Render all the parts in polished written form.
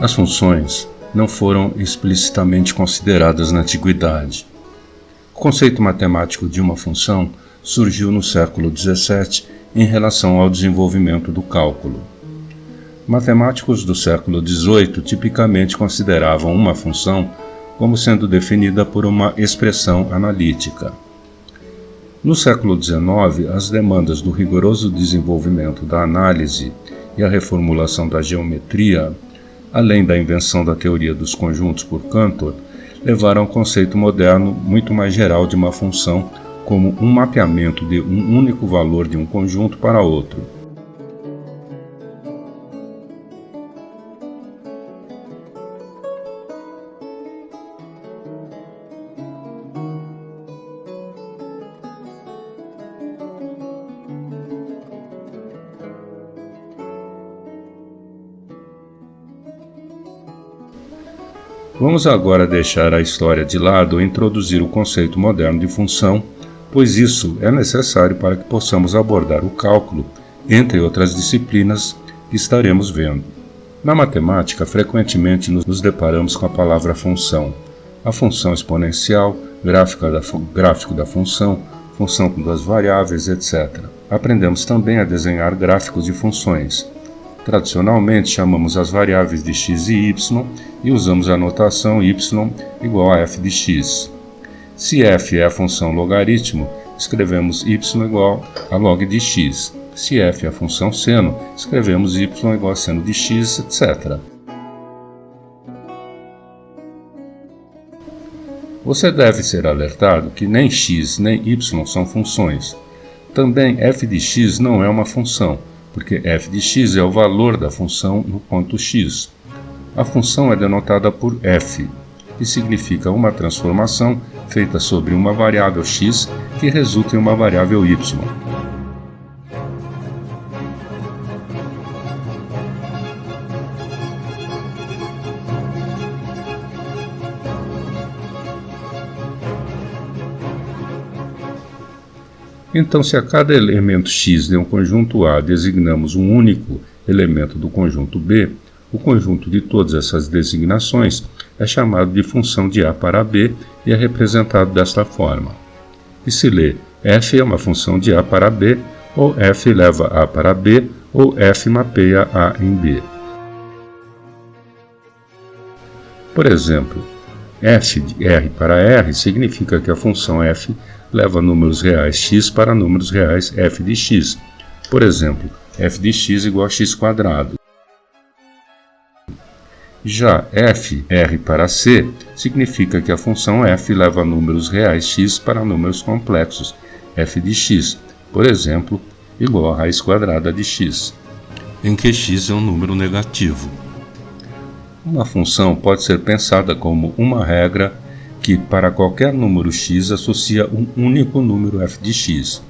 As funções não foram explicitamente consideradas na antiguidade. O conceito matemático de uma função surgiu no século XVII em relação ao desenvolvimento do cálculo. Matemáticos do século XVIII tipicamente consideravam uma função como sendo definida por uma expressão analítica. No século XIX, as demandas do rigoroso desenvolvimento da análise e a reformulação da geometria, além da invenção da teoria dos conjuntos por Cantor, levaram ao conceito moderno muito mais geral de uma função como um mapeamento de um único valor de um conjunto para outro. Vamos agora deixar a história de lado e introduzir o conceito moderno de função, pois isso é necessário para que possamos abordar o cálculo, entre outras disciplinas que estaremos vendo. Na matemática, frequentemente nos deparamos com a palavra função. A função exponencial, gráfico da função, função com duas variáveis, etc. Aprendemos também a desenhar gráficos de funções. Tradicionalmente, chamamos as variáveis de x e y e usamos a notação y igual a f de x. Se f é a função logaritmo, escrevemos y igual a log de x. Se f é a função seno, escrevemos y igual a seno de x, etc. Você deve ser alertado que nem x nem y são funções. Também f de x não é uma função, porque f de x é o valor da função no ponto x. A função é denotada por f, que significa uma transformação feita sobre uma variável x que resulta em uma variável y. Então, se a cada elemento x de um conjunto A designamos um único elemento do conjunto B, o conjunto de todas essas designações é chamado de função de A para B e é representado desta forma. E se lê f é uma função de A para B, ou f leva A para B, ou f mapeia A em B. Por exemplo, f de R para R significa que a função f leva números reais x para números reais f de x. Por exemplo, f de x igual a x². Já f R para C significa que a função f leva números reais x para números complexos f de x, por exemplo, igual a raiz quadrada de x, em que x é um número negativo. Uma função pode ser pensada como uma regra que, para qualquer número x, associa um único número f de x.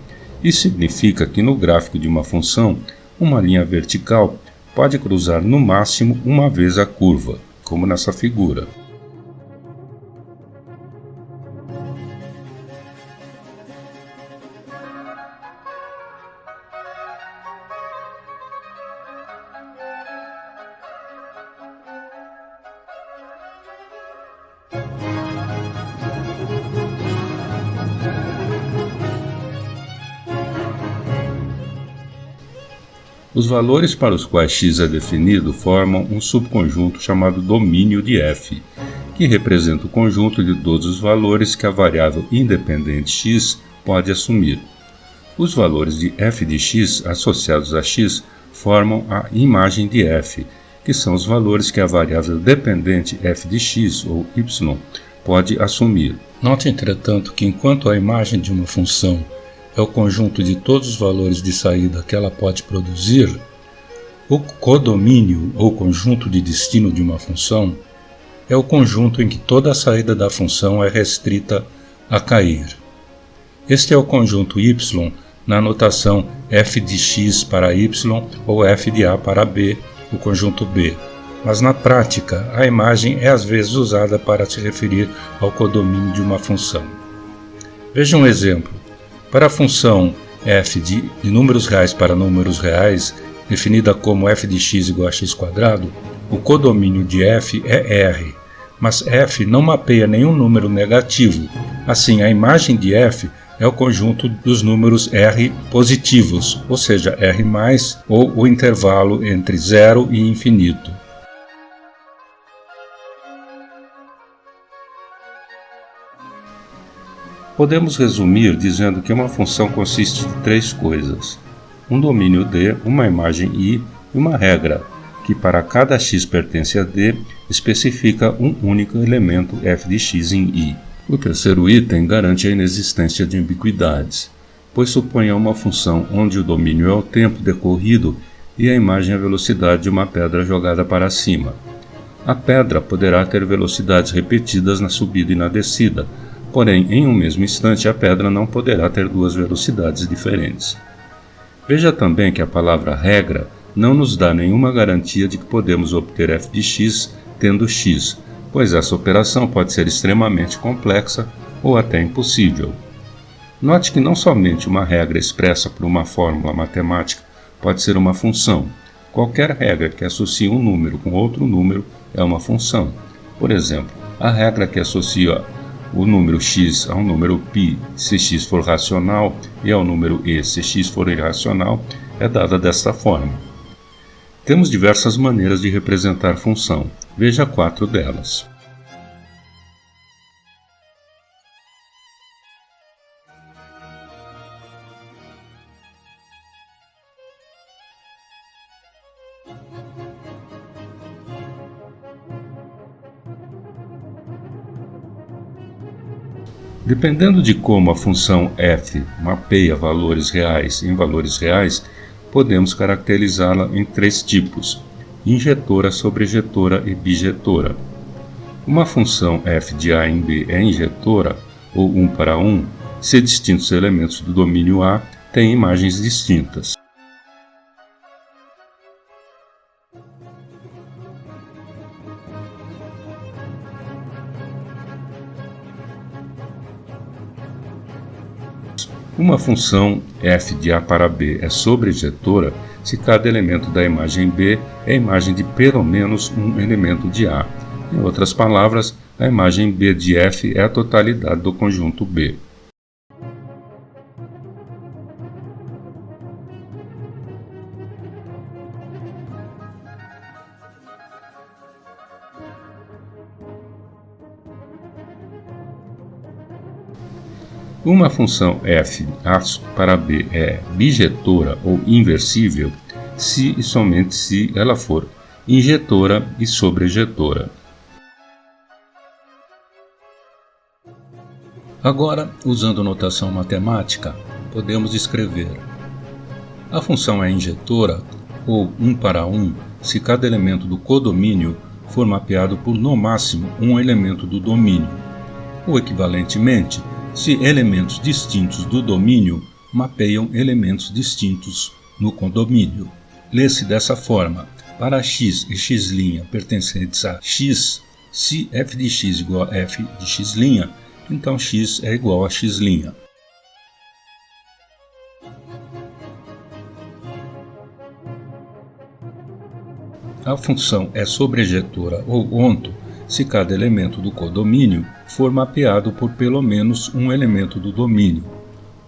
Isso significa que no gráfico de uma função, uma linha vertical pode cruzar no máximo uma vez a curva, como nessa figura. Os valores para os quais x é definido formam um subconjunto chamado domínio de f, que representa o conjunto de todos os valores que a variável independente x pode assumir. Os valores de f de x associados a x formam a imagem de f, que são os valores que a variável dependente f de x ou y pode assumir. Note, entretanto, que enquanto a imagem de uma função é o conjunto de todos os valores de saída que ela pode produzir, o codomínio ou conjunto de destino de uma função é o conjunto em que toda a saída da função é restrita a cair. Este é o conjunto y na notação f de x para y ou f de A para B, o conjunto B. Mas na prática, a imagem é às vezes usada para se referir ao codomínio de uma função. Veja um exemplo. Para a função f de números reais para números reais, definida como f de x igual a x², o codomínio de f é R, mas f não mapeia nenhum número negativo. Assim, a imagem de f é o conjunto dos números R positivos, ou seja, R+, ou o intervalo entre 0 e infinito. Podemos resumir dizendo que uma função consiste de três coisas: um domínio D, uma imagem I e uma regra, que para cada x pertence a D, especifica um único elemento f de x em I. O terceiro item garante a inexistência de ambiguidades, pois supõe uma função onde o domínio é o tempo decorrido e a imagem a velocidade de uma pedra jogada para cima. A pedra poderá ter velocidades repetidas na subida e na descida, porém, em um mesmo instante, a pedra não poderá ter duas velocidades diferentes. Veja também que a palavra regra não nos dá nenhuma garantia de que podemos obter f de x tendo x, pois essa operação pode ser extremamente complexa ou até impossível. Note que não somente uma regra expressa por uma fórmula matemática pode ser uma função. Qualquer regra que associe um número com outro número é uma função. Por exemplo, a regra que associa o número x ao número π se x for racional e ao número e se x for irracional é dada desta forma. Temos diversas maneiras de representar função. Veja 4 delas. Dependendo de como a função f mapeia valores reais em valores reais, podemos caracterizá-la em três tipos: injetora, sobrejetora e bijetora. Uma função f de a em b é injetora, ou 1 para 1, se distintos elementos do domínio A têm imagens distintas. Uma função f de a para b é sobrejetora se cada elemento da imagem B é imagem de pelo menos um elemento de A. Em outras palavras, a imagem B de f é a totalidade do conjunto B. Uma função f a para b é bijetora ou inversível se e somente se ela for injetora e sobrejetora. Agora, usando notação matemática, podemos escrever: a função é injetora, ou 1 para 1, se cada elemento do codomínio for mapeado por no máximo um elemento do domínio, ou equivalentemente, se elementos distintos do domínio mapeiam elementos distintos no condomínio. Lê-se dessa forma: para x e x' pertencentes a x, se f de x igual a f de x', então x é igual a x'. A função é sobrejetora ou onto se cada elemento do codomínio for mapeado por pelo menos um elemento do domínio,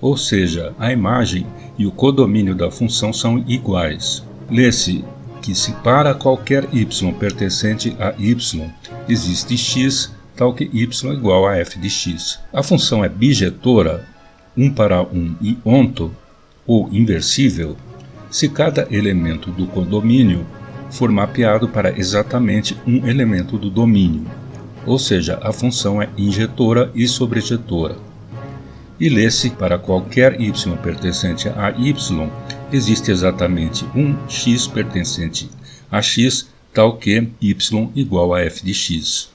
ou seja, a imagem e o codomínio da função são iguais. Lê-se que se para qualquer y pertencente a y existe x, tal que y é igual a f de x. A função é bijetora, 1 para 1 e onto, ou inversível, se cada elemento do codomínio for mapeado para exatamente um elemento do domínio, ou seja, a função é injetora e sobrejetora. E lê-se para qualquer y pertencente a y, existe exatamente um x pertencente a x, tal que y igual a f de x.